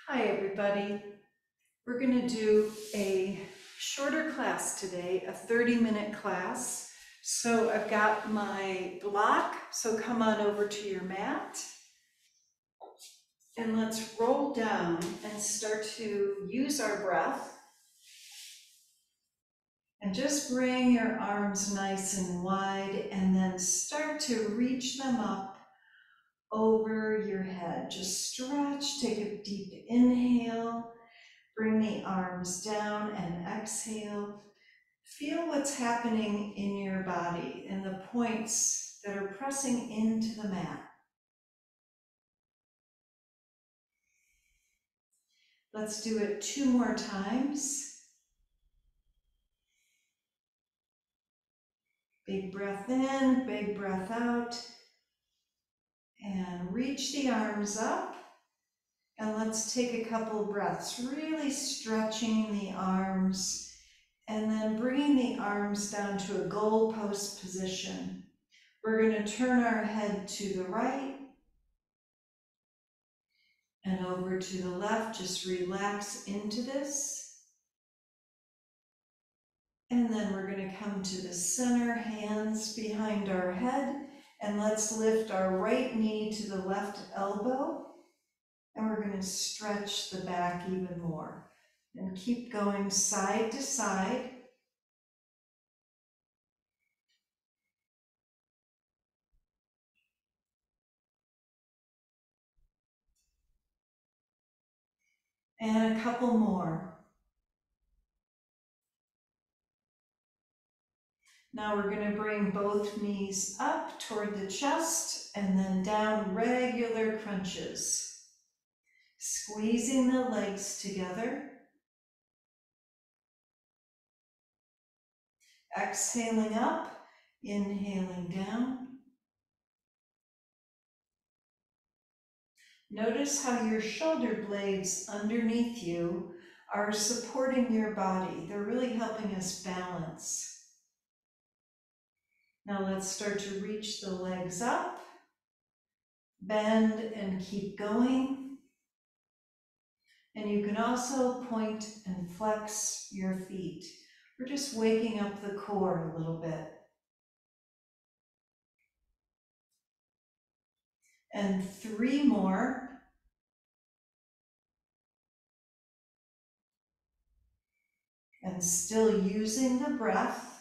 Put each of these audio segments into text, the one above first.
Hi everybody. We're going to do a shorter class today, a 30-minute class. So I've got my block, so come on over to your mat and let's roll down and start to use our breath. And just bring your arms nice and wide and then start to reach them up over your head. Just stretch, take a deep inhale. Bring the arms down and exhale. Feel what's happening in your body and the points that are pressing into the mat. Let's do it 2 more times. Big breath in, big breath out. And reach the arms up. And let's take a couple breaths, really stretching the arms and then bringing the arms down to a goalpost position. We're going to turn our head to the right and over to the left. Just relax into this. And then we're going to come to the center, hands behind our head, and let's lift our right knee to the left elbow. And we're going to stretch the back even more. And keep going side to side. And a couple more. Now we're going to bring both knees up toward the chest and then down, regular crunches. Squeezing the legs together. Exhaling up, inhaling down. Notice how your shoulder blades underneath you are supporting your body. They're really helping us balance. Now let's start to reach the legs up, bend and keep going. And you can also point and flex your feet. We're just waking up the core a little bit. And 3 more. And still using the breath.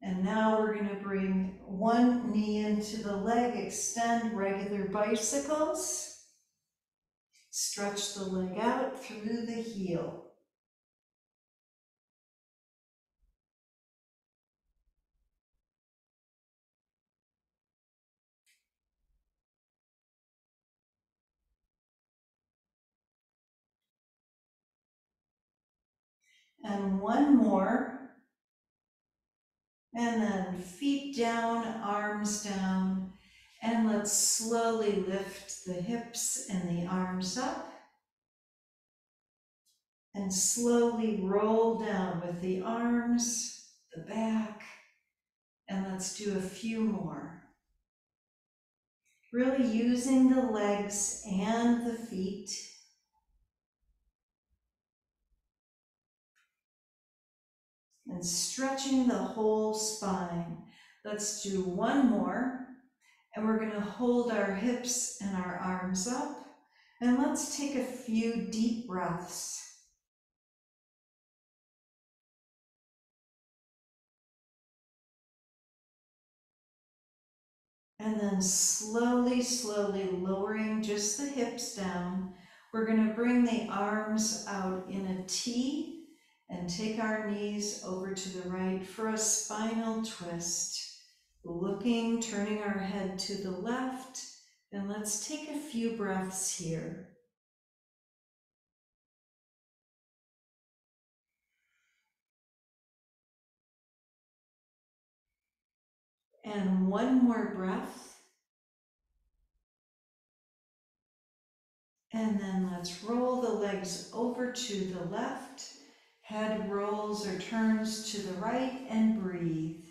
And now we're going to bring one knee into the leg, extend regular bicycles. Stretch the leg out through the heel. And one more. And then feet down, arms down. And let's slowly lift the hips and the arms up. And slowly roll down with the arms, the back. And let's do a few more. Really using the legs and the feet. And stretching the whole spine. Let's do one more. And we're going to hold our hips and our arms up. And let's take a few deep breaths. And then slowly, slowly lowering just the hips down. We're going to bring the arms out in a T and take our knees over to the right for a spinal twist. Looking, turning our head to the left, and let's take a few breaths here. And one more breath. And then let's roll the legs over to the left. Head rolls or turns to the right and breathe.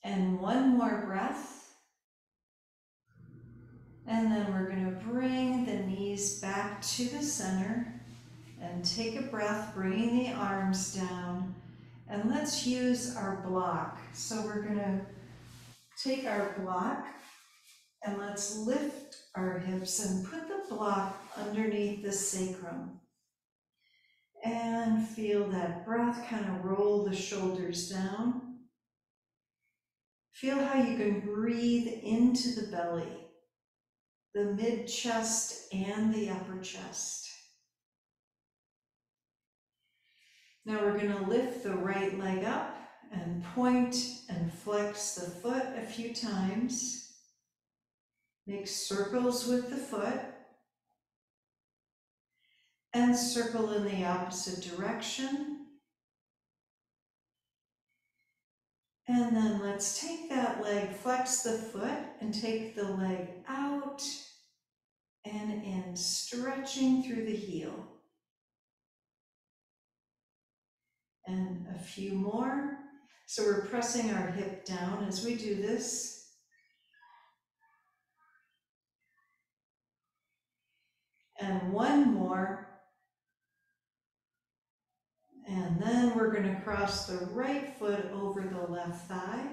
And one more breath. And then we're going to bring the knees back to the center and take a breath, bringing the arms down. And let's use our block. So we're going to take our block and let's lift our hips and put the block underneath the sacrum. And feel that breath kind of roll the shoulders down. Feel how you can breathe into the belly, the mid-chest and the upper chest. Now we're going to lift the right leg up and point and flex the foot a few times. Make circles with the foot and circle in the opposite direction. And then let's take that leg, flex the foot and take the leg out and in, stretching through the heel. And a few more. So we're pressing our hip down as we do this. And one more. And then we're going to cross the right foot over the left thigh.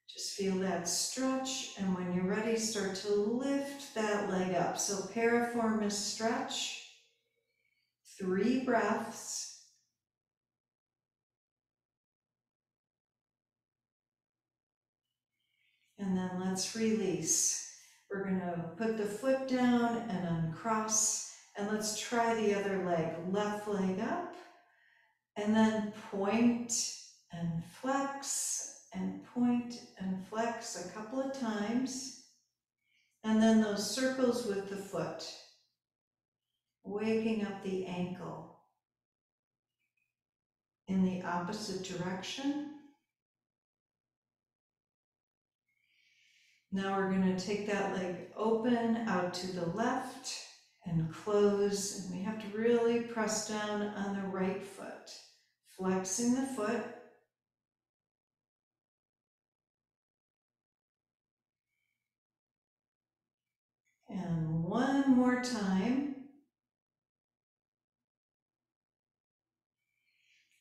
Just feel that stretch, and when you're ready, start to lift that leg up. So piriformis stretch, 3 breaths. And then let's release. We're going to put the foot down and uncross, and let's try the other leg. Left leg up, and then point and flex, and point and flex a couple of times. And then those circles with the foot, waking up the ankle in the opposite direction. Now we're going to take that leg open out to the left and close, and we have to really press down on the right foot, flexing the foot. And one more time.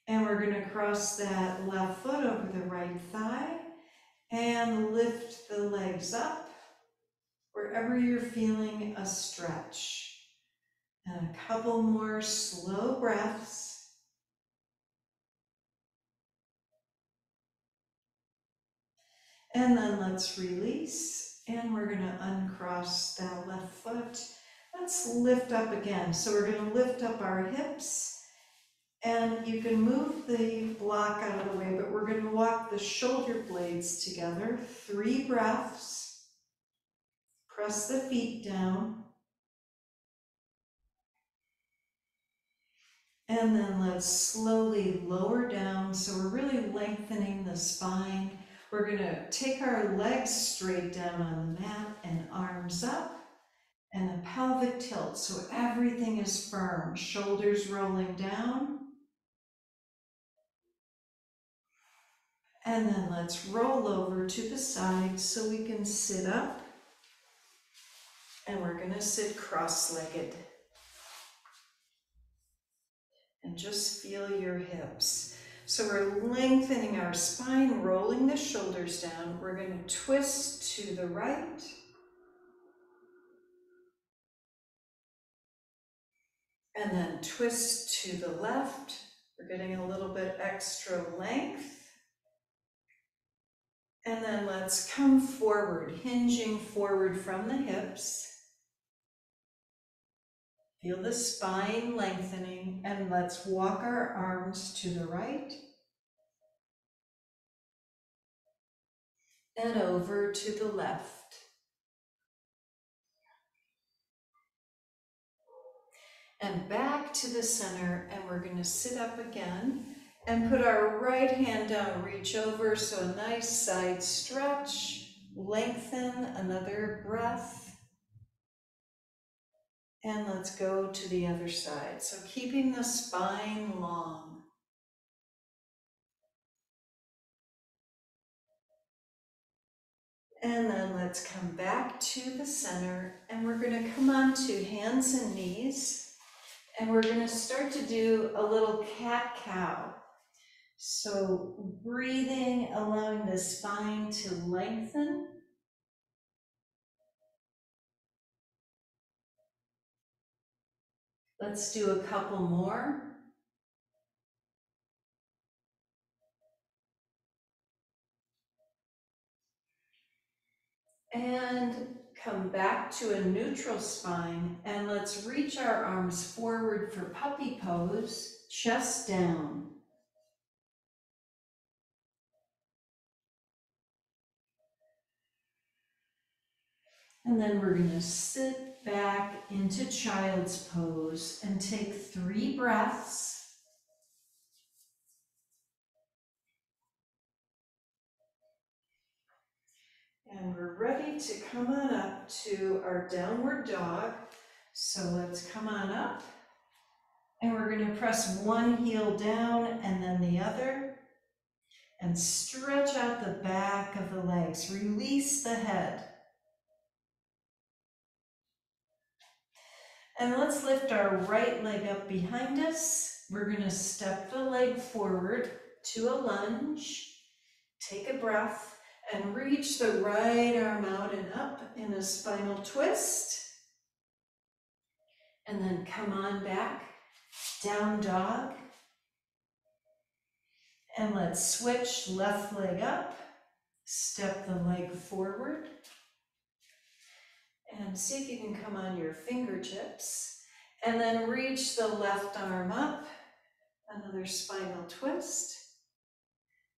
And we're going to cross that left foot over the right thigh and lift the legs up wherever you're feeling a stretch. And a couple more slow breaths. And then let's release, and we're going to uncross that left foot. Let's lift up again. So we're going to lift up our hips, and you can move the block out of the way, but we're going to walk the shoulder blades together. 3 breaths. Press the feet down. And then let's slowly lower down. So we're really lengthening the spine. We're going to take our legs straight down on the mat and arms up, and a pelvic tilt so everything is firm. Shoulders rolling down. And then let's roll over to the side so we can sit up. And we're going to sit cross-legged. And just feel your hips. So we're lengthening our spine, rolling the shoulders down. We're going to twist to the right. And then twist to the left. We're getting a little bit extra length. And then let's come forward, hinging forward from the hips. Feel the spine lengthening, and let's walk our arms to the right and over to the left. And back to the center, and we're going to sit up again and put our right hand down, reach over, so a nice side stretch, lengthen, another breath. And let's go to the other side. So keeping the spine long. And then let's come back to the center, and we're going to come on to hands and knees, and we're going to start to do a little cat-cow. So breathing, allowing the spine to lengthen. Let's do a couple more. And come back to a neutral spine, and let's reach our arms forward for puppy pose, chest down. And then we're going to sit back into child's pose and take 3 breaths. And we're ready to come on up to our downward dog. So let's come on up. And we're going to press one heel down and then the other. And stretch out the back of the legs. Release the head. And let's lift our right leg up behind us. We're going to step the leg forward to a lunge. Take a breath and reach the right arm out and up in a spinal twist. And then come on back, down dog. And let's switch left leg up, step the leg forward. And see if you can come on your fingertips. And then reach the left arm up, another spinal twist.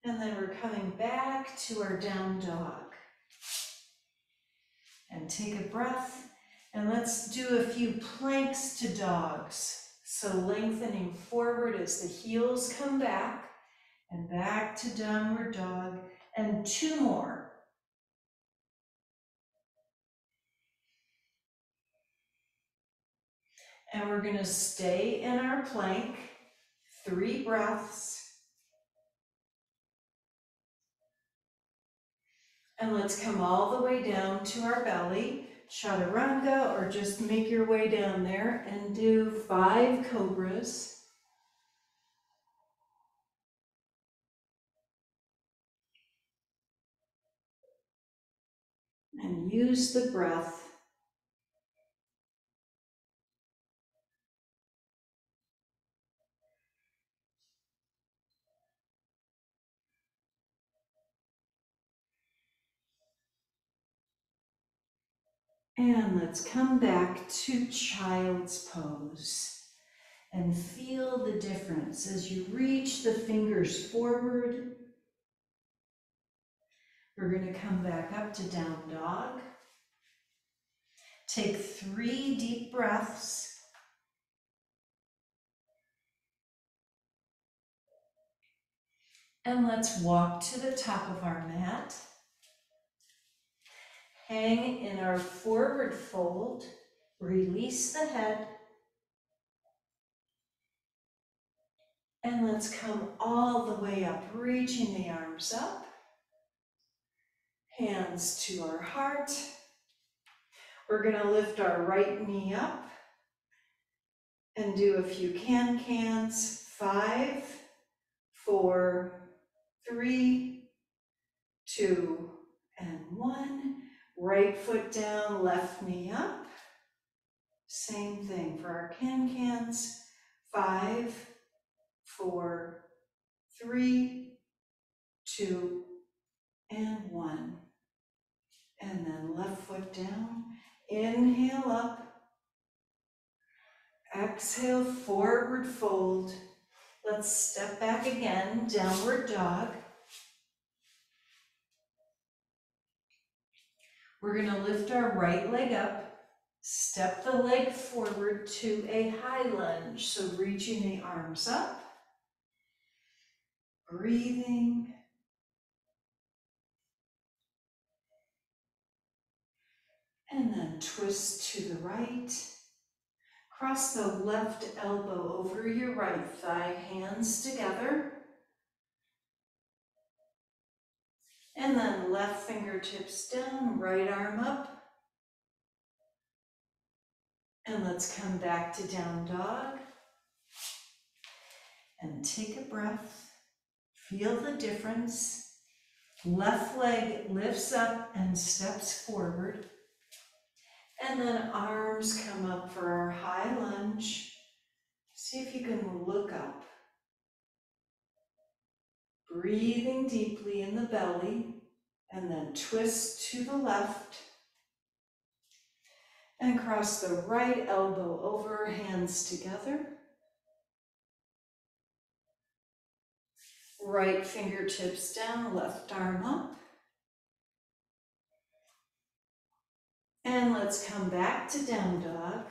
And then we're coming back to our down dog. And take a breath, and let's do a few planks to dogs. So lengthening forward as the heels come back, and back to downward dog, and 2 more. And we're going to stay in our plank, 3 breaths. And let's come all the way down to our belly, chaturanga, or just make your way down there and do 5 cobras. And use the breath. And let's come back to child's pose and feel the difference as you reach the fingers forward. We're going to come back up to down dog. Take 3 deep breaths. And let's walk to the top of our mat. Hang in our forward fold. Release the head. And let's come all the way up, reaching the arms up. Hands to our heart. We're going to lift our right knee up and do a few can-cans. 5, 4, 3, 2, and 1. Right foot down, left knee up. Same thing for our can-cans. 5, 4, 3, 2, and 1. And then left foot down. Inhale up. Exhale, forward fold. Let's step back again, downward dog. We're going to lift our right leg up, step the leg forward to a high lunge. So reaching the arms up, breathing. And then twist to the right. Cross the left elbow over your right thigh, hands together. And then left fingertips down, right arm up. And let's come back to down dog. And take a breath. Feel the difference. Left leg lifts up and steps forward. And then arms come up for our high lunge. See if you can look up. Breathing deeply in the belly. And then twist to the left. And cross the right elbow over, hands together. Right fingertips down, left arm up. And let's come back to down dog.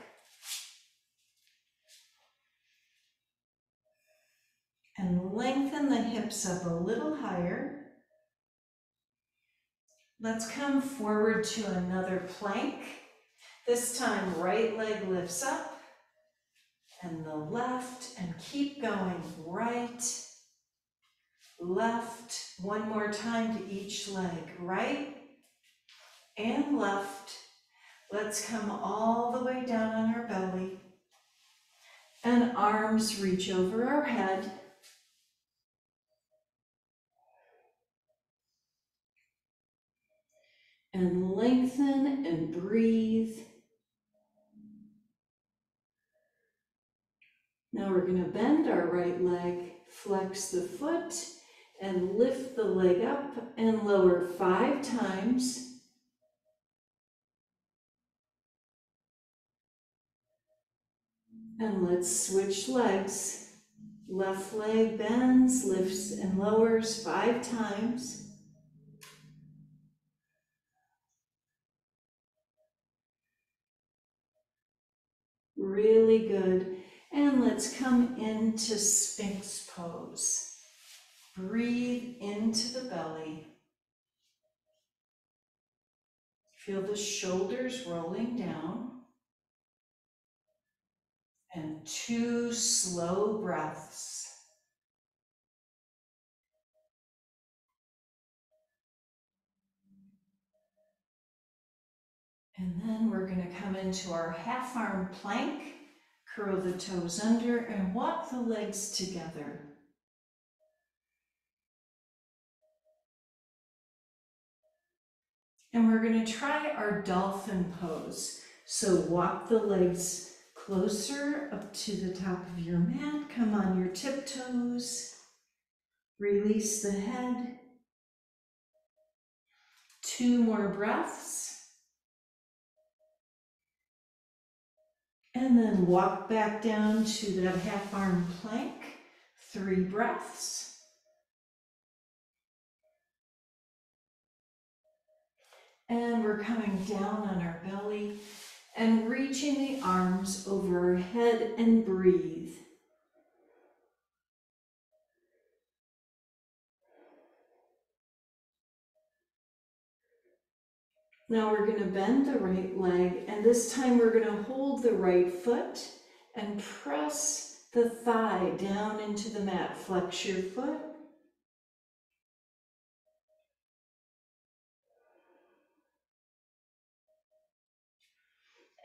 And lengthen the hips up a little higher. Let's come forward to another plank. This time, right leg lifts up and the left, and keep going. Right, left, one more time to each leg. Right and left. Let's come all the way down on our belly. And arms reach over our head. And lengthen and breathe. Now we're going to bend our right leg, flex the foot, and lift the leg up and lower 5 times. And let's switch legs. Left leg bends, lifts and lowers 5 times. Really good. And let's come into Sphinx pose. Breathe into the belly. Feel the shoulders rolling down. And 2 slow breaths. And then we're going to come into our half arm plank. Curl the toes under and walk the legs together. And we're going to try our dolphin pose. So walk the legs closer up to the top of your mat. Come on your tiptoes. Release the head. 2 more breaths. And then walk back down to that half arm plank. 3 breaths. And we're coming down on our belly and reaching the arms over our head and breathe. Now we're going to bend the right leg, and this time we're going to hold the right foot and press the thigh down into the mat. Flex your foot.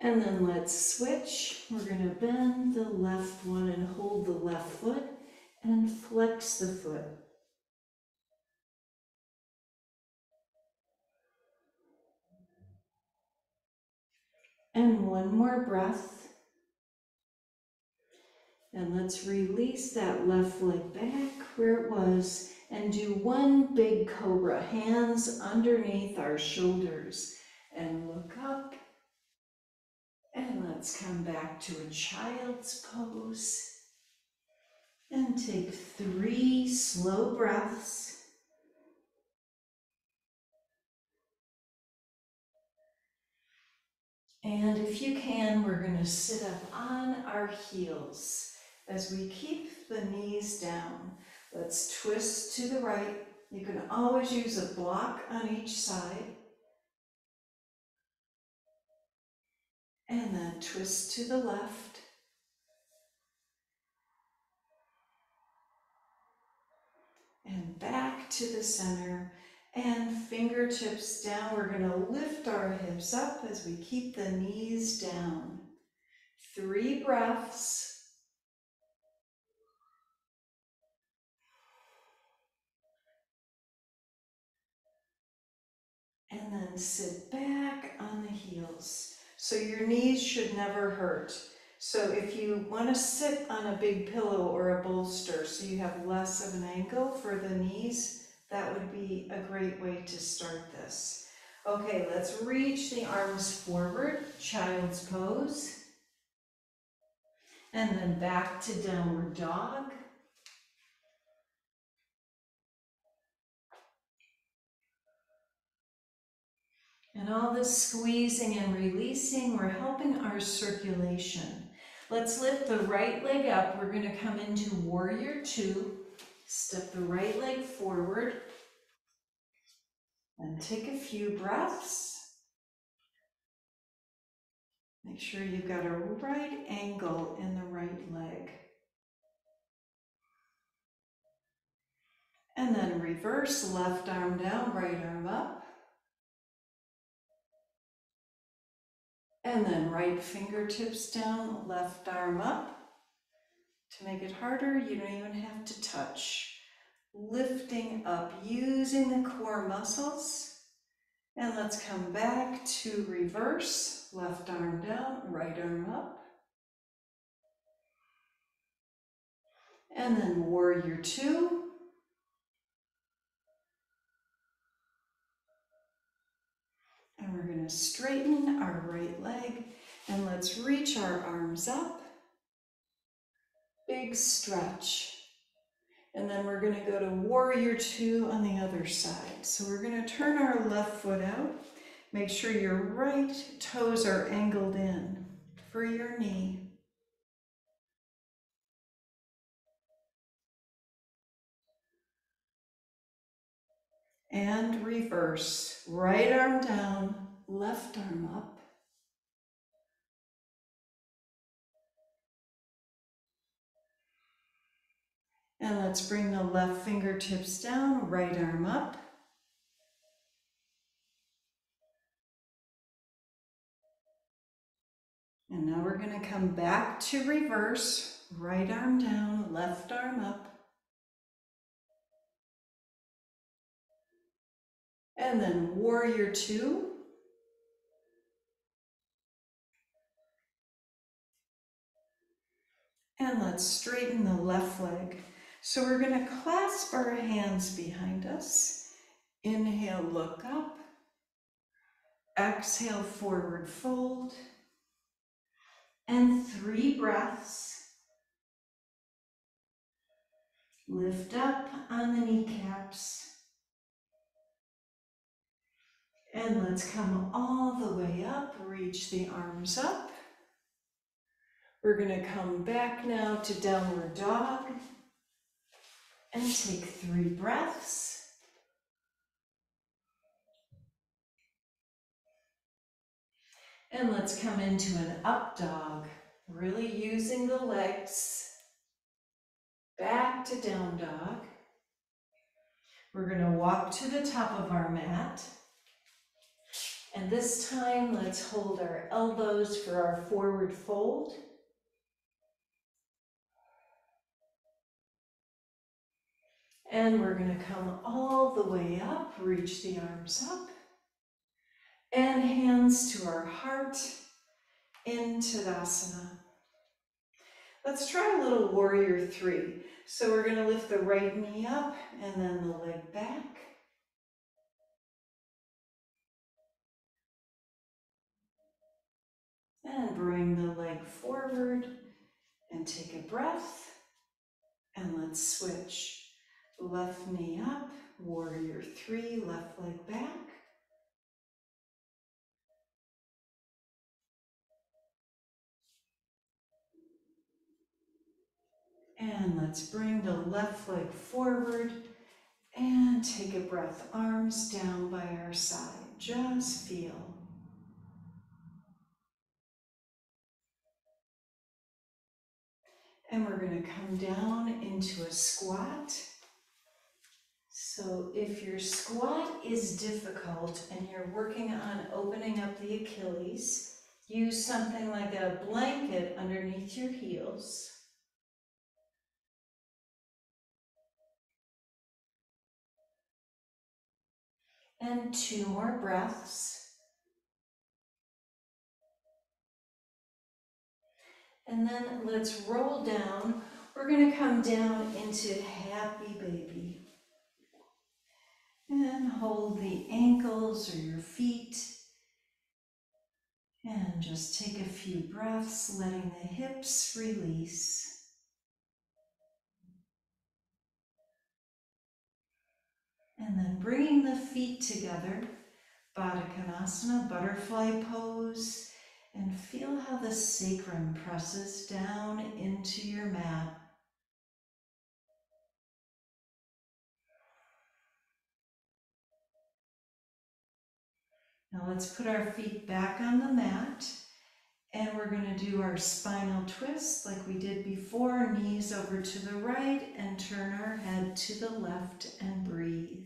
And then let's switch. We're going to bend the left one and hold the left foot and flex the foot. And 1 more breath. And let's release that left leg back where it was and do 1 big cobra, hands underneath our shoulders, and look up. And let's come back to a child's pose and take 3 slow breaths. And if you can, we're going to sit up on our heels as we keep the knees down. Let's twist to the right. You can always use a block on each side. And then twist to the left. And back to the center. And fingertips down. We're going to lift our hips up as we keep the knees down. 3 breaths. And then sit back on the heels. So your knees should never hurt. So if you want to sit on a big pillow or a bolster so you have less of an angle for the knees, that would be a great way to start this. Okay, let's reach the arms forward, child's pose. And then back to downward dog. And all this squeezing and releasing, we're helping our circulation. Let's lift the right leg up. We're going to come into warrior 2. Step the right leg forward. And take a few breaths. Make sure you've got a right angle in the right leg. And then reverse, left arm down, right arm up. And then right fingertips down, left arm up. To make it harder, you don't even have to touch. Lifting up, using the core muscles. And let's come back to reverse, left arm down, right arm up. And then warrior 2. And we're going to straighten our right leg. And let's reach our arms up. Big stretch. And then we're going to go to warrior 2 on the other side. So we're going to turn our left foot out. Make sure your right toes are angled in for your knee. And reverse. Right arm down, left arm up. And let's bring the left fingertips down, right arm up. And now we're going to come back to reverse. Right arm down, left arm up. And then warrior 2. And let's straighten the left leg. So we're going to clasp our hands behind us. Inhale, look up. Exhale, forward fold. And 3 breaths. Lift up on the kneecaps. And let's come all the way up, reach the arms up. We're going to come back now to downward dog and take 3 breaths. And let's come into an up dog, really using the legs. Back to down dog. We're going to walk to the top of our mat. And this time, let's hold our elbows for our forward fold. And we're going to come all the way up, reach the arms up, and hands to our heart in Tadasana. Let's try a little warrior 3. So we're going to lift the right knee up and then the leg back. And bring the leg forward and take a breath. And let's switch. Left knee up, warrior 3, left leg back. And let's bring the left leg forward and take a breath, arms down by our side. Just feel. And we're going to come down into a squat. So if your squat is difficult and you're working on opening up the Achilles, use something like a blanket underneath your heels. And 2 more breaths. And then let's roll down. We're going to come down into happy baby. And hold the ankles or your feet. And just take a few breaths, letting the hips release. And then bringing the feet together, Baddha Konasana, butterfly pose, and feel how the sacrum presses down into your mat. Now let's put our feet back on the mat, and we're going to do our spinal twist like we did before, knees over to the right, and turn our head to the left and breathe.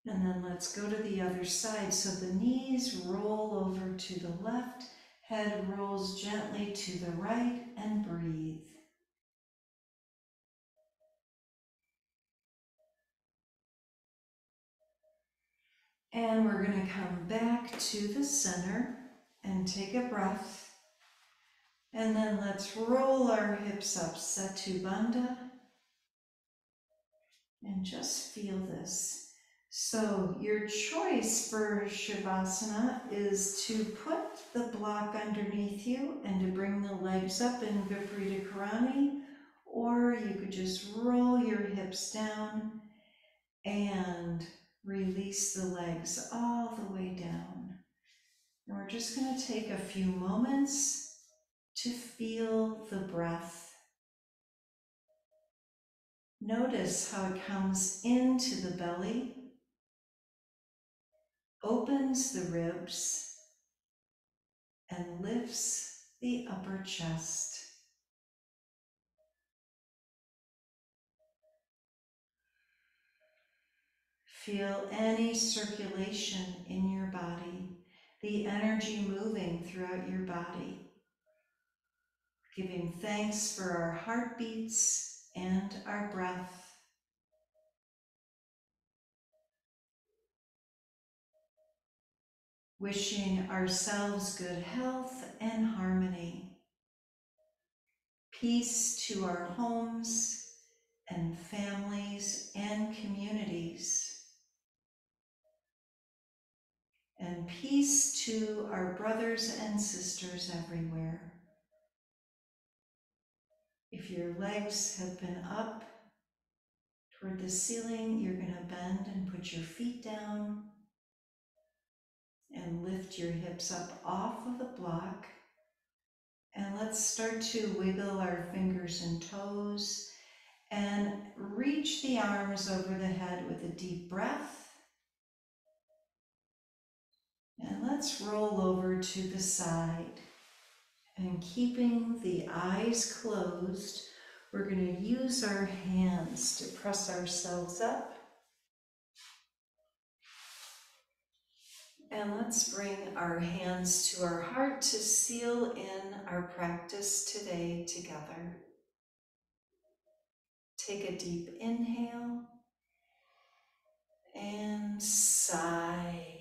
And then let's go to the other side. So the knees roll over to the left, head rolls gently to the right, and breathe. And we're going to come back to the center and take a breath. And then let's roll our hips up, Setu Bandha. And just feel this. So your choice for Shavasana is to put the block underneath you and to bring the legs up in Viparita Karani, or you could just roll your hips down and release the legs all the way down. And we're just going to take a few moments to feel the breath. Notice how it comes into the belly, opens the ribs, and lifts the upper chest. Feel any circulation in your body, the energy moving throughout your body. Giving thanks for our heartbeats and our breath. Wishing ourselves good health and harmony. Peace to our homes and families and communities. And peace to our brothers and sisters everywhere. If your legs have been up toward the ceiling, you're going to bend and put your feet down and lift your hips up off of the block. And let's start to wiggle our fingers and toes and reach the arms over the head with a deep breath. And let's roll over to the side. And keeping the eyes closed, we're going to use our hands to press ourselves up. And let's bring our hands to our heart to seal in our practice today together. Take a deep inhale and sigh.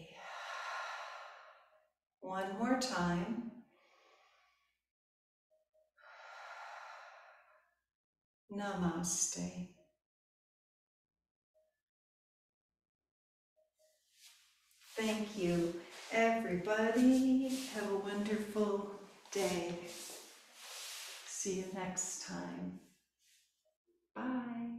One more time. Namaste. Thank you, everybody. Have a wonderful day. See you next time. Bye.